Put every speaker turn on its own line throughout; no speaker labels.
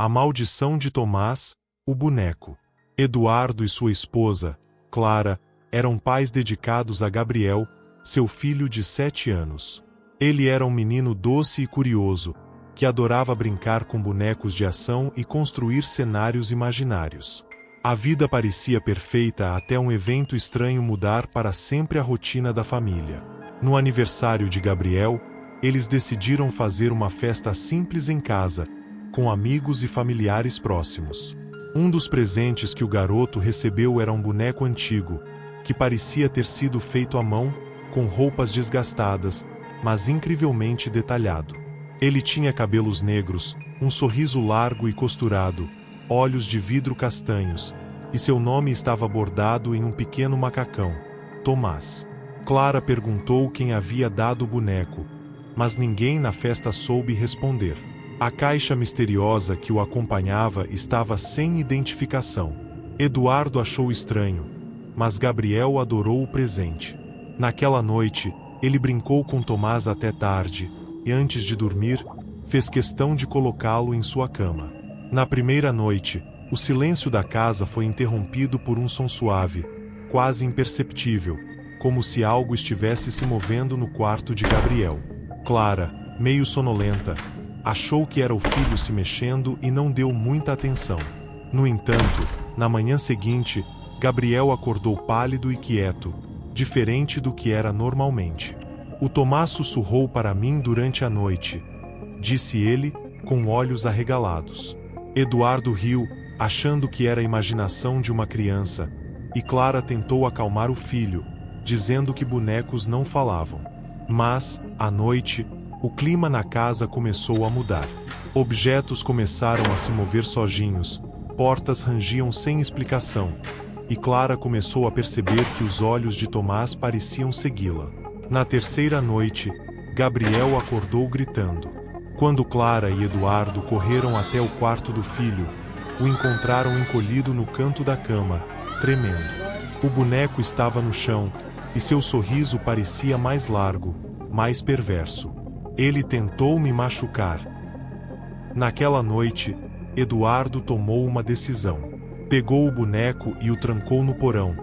A maldição de Tomás, o boneco. Eduardo e sua esposa, Clara, eram pais dedicados a Gabriel, seu filho de 7 anos. Ele era um menino doce e curioso, que adorava brincar com bonecos de ação e construir cenários imaginários. A vida parecia perfeita até um evento estranho mudar para sempre a rotina da família. No aniversário de Gabriel, eles decidiram fazer uma festa simples em casa, com amigos e familiares próximos. Um dos presentes que o garoto recebeu era um boneco antigo, que parecia ter sido feito à mão, com roupas desgastadas, mas incrivelmente detalhado. Ele tinha cabelos negros, um sorriso largo e costurado, olhos de vidro castanhos, e seu nome estava bordado em um pequeno macacão, Tomás. Clara perguntou quem havia dado o boneco, mas ninguém na festa soube responder. A caixa misteriosa que o acompanhava estava sem identificação. Eduardo achou estranho, mas Gabriel adorou o presente. Naquela noite, ele brincou com Tomás até tarde, e antes de dormir, fez questão de colocá-lo em sua cama. Na primeira noite, o silêncio da casa foi interrompido por um som suave, quase imperceptível, como se algo estivesse se movendo no quarto de Gabriel. Clara, meio sonolenta, achou que era o filho se mexendo e não deu muita atenção. No entanto, na manhã seguinte, Gabriel acordou pálido e quieto, diferente do que era normalmente. "O Tomás sussurrou para mim durante a noite", disse ele, com olhos arregalados. Eduardo riu, achando que era a imaginação de uma criança, e Clara tentou acalmar o filho, dizendo que bonecos não falavam. Mas, à noite, o clima na casa começou a mudar. Objetos começaram a se mover sozinhos, portas rangiam sem explicação, e Clara começou a perceber que os olhos de Tomás pareciam segui-la. Na terceira noite, Gabriel acordou gritando. Quando Clara e Eduardo correram até o quarto do filho, o encontraram encolhido no canto da cama, tremendo. O boneco estava no chão, e seu sorriso parecia mais largo, mais perverso. "Ele tentou me machucar." Naquela noite, Eduardo tomou uma decisão. Pegou o boneco e o trancou no porão,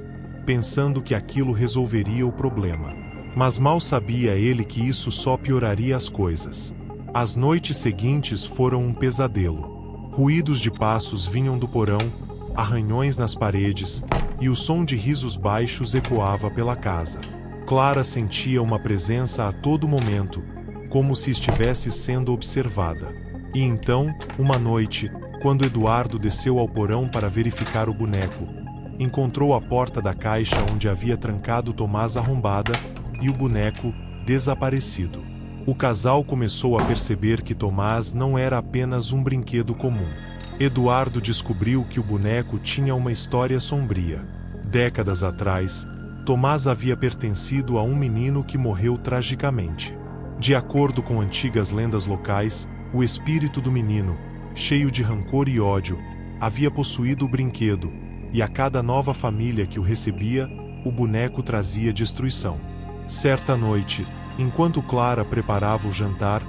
pensando que aquilo resolveria o problema. Mas mal sabia ele que isso só pioraria as coisas. As noites seguintes foram um pesadelo. Ruídos de passos vinham do porão, arranhões nas paredes, e o som de risos baixos ecoava pela casa. Clara sentia uma presença a todo momento, como se estivesse sendo observada. E então, uma noite, quando Eduardo desceu ao porão para verificar o boneco, encontrou a porta da caixa onde havia trancado Tomás arrombada, e o boneco, desaparecido. O casal começou a perceber que Tomás não era apenas um brinquedo comum. Eduardo descobriu que o boneco tinha uma história sombria. Décadas atrás, Tomás havia pertencido a um menino que morreu tragicamente. De acordo com antigas lendas locais, o espírito do menino, cheio de rancor e ódio, havia possuído o brinquedo, e a cada nova família que o recebia, o boneco trazia destruição. Certa noite, enquanto Clara preparava o jantar,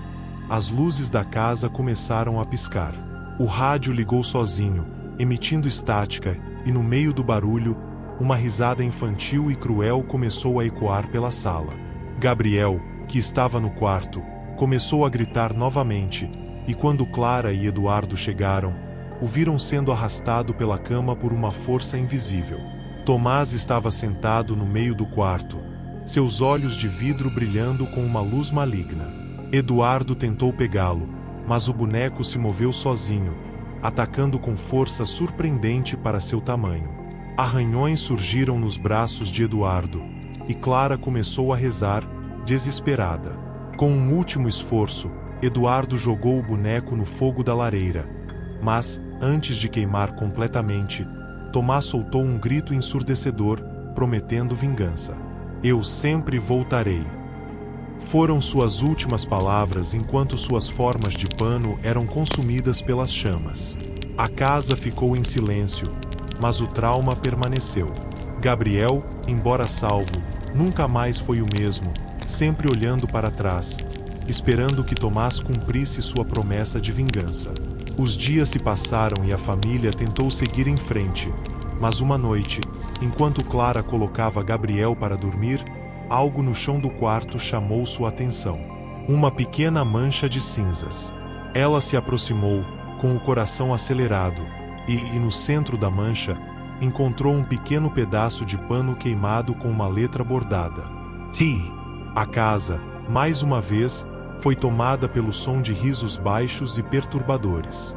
as luzes da casa começaram a piscar. O rádio ligou sozinho, emitindo estática, e no meio do barulho, uma risada infantil e cruel começou a ecoar pela sala. Gabriel, que estava no quarto, começou a gritar novamente, e quando Clara e Eduardo chegaram, o viram sendo arrastado pela cama por uma força invisível. Tomás estava sentado no meio do quarto, seus olhos de vidro brilhando com uma luz maligna. Eduardo tentou pegá-lo, mas o boneco se moveu sozinho, atacando com força surpreendente para seu tamanho. Arranhões surgiram nos braços de Eduardo, e Clara começou a rezar, desesperada. Com um último esforço, Eduardo jogou o boneco no fogo da lareira. Mas, antes de queimar completamente, Tomás soltou um grito ensurdecedor, prometendo vingança. "Eu sempre voltarei." Foram suas últimas palavras enquanto suas formas de pano eram consumidas pelas chamas. A casa ficou em silêncio, mas o trauma permaneceu. Gabriel, embora salvo, nunca mais foi o mesmo, sempre olhando para trás, esperando que Tomás cumprisse sua promessa de vingança. Os dias se passaram e a família tentou seguir em frente, mas uma noite, enquanto Clara colocava Gabriel para dormir, algo no chão do quarto chamou sua atenção. Uma pequena mancha de cinzas. Ela se aproximou, com o coração acelerado, e no centro da mancha, encontrou um pequeno pedaço de pano queimado com uma letra bordada. T. A casa, mais uma vez, foi tomada pelo som de risos baixos e perturbadores.